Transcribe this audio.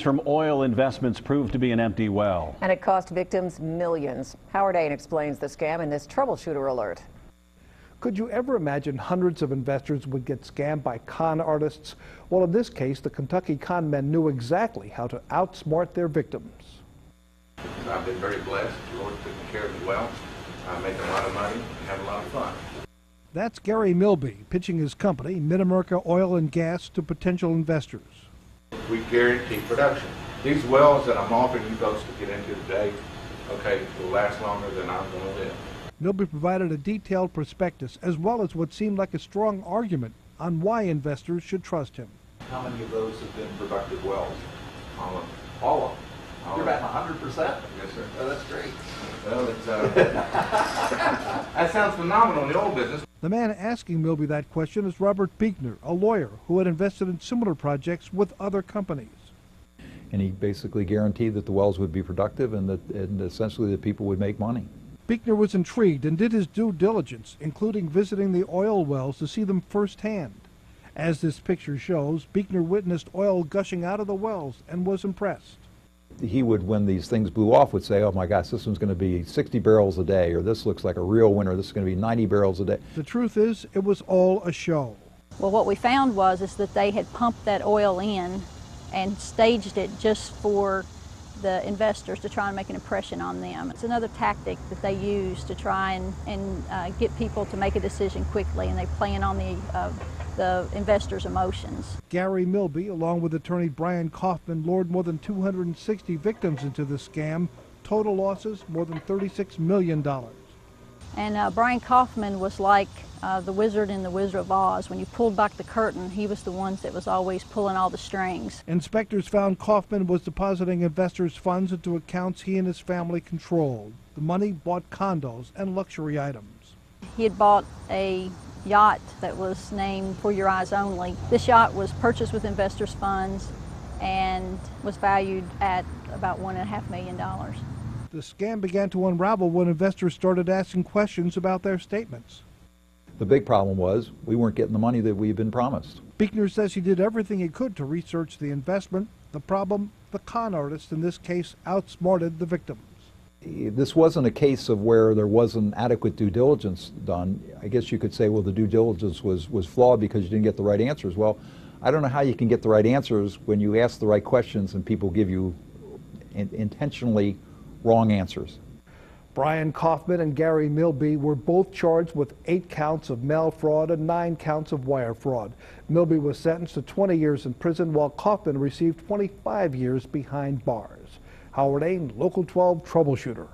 From oil investments proved to be an empty well. And it cost victims millions. Howard Ain explains the scam in this Troubleshooter alert. Could you ever imagine hundreds of investors would get scammed by con artists? Well, in this case, the Kentucky con men knew exactly how to outsmart their victims. I've been very blessed. The Lord's taking care of me well. I'm making a lot of money and having a lot of fun. That's Gary Milby pitching his company, Mid-America Oil and Gas, to potential investors. We guarantee production. These wells that I'm offering you folks to get into today, okay, will last longer than I'm going to live. Milby provided a detailed prospectus as well as what seemed like a strong argument on why investors should trust him. How many of those have been productive wells? All of them. All of them. You're batting 100%? Yes, sir. Oh, that's great. Well, it's, that sounds phenomenal in the oil business. The man asking Milby that question is Robert Buechner, a lawyer who had invested in similar projects with other companies. And he basically guaranteed that the wells would be productive and that essentially the people would make money. Buechner was intrigued and did his due diligence, including visiting the oil wells to see them firsthand. As this picture shows, Buechner witnessed oil gushing out of the wells and was impressed. He would, when these things blew off, would say, oh my gosh, this one's going to be 60 barrels a day, or this looks like a real winner, this is going to be 90 barrels a day. The truth is, it was all a show. Well, what we found was that they had pumped that oil in and staged it just for the investors to try and make an impression on them. It's another tactic that they use to try and get people to make a decision quickly, and they plan on the investors' emotions. Gary Milby, along with attorney Brian Coffman, lured more than 260 victims into the scam. Total losses, more than $36 million. And Brian Coffman was like the wizard in The Wizard of Oz. When you pulled back the curtain, he was the one that was always pulling all the strings. Inspectors found Kaufman was depositing investors' funds into accounts he and his family controlled. The money bought condos and luxury items. He had bought a yacht that was named For Your Eyes Only. This yacht was purchased with investors' funds and was valued at about $1.5 million. The scam began to unravel when investors started asking questions about their statements. The big problem was we weren't getting the money that we had been promised. Buechner says he did everything he could to research the investment. The problem, the con artist in this case outsmarted the victims. This wasn't a case of where there wasn't adequate due diligence done. I guess you could say, well, the due diligence was flawed because you didn't get the right answers. Well, I don't know how you can get the right answers when you ask the right questions and people give you intentionally wrong answers. Brian Coffman and Gary Milby were both charged with 8 counts of mail fraud and 9 counts of wire fraud. Milby was sentenced to 20 years in prison, while Kaufman received 25 years behind bars. Howard Ain, Local 12 Troubleshooter.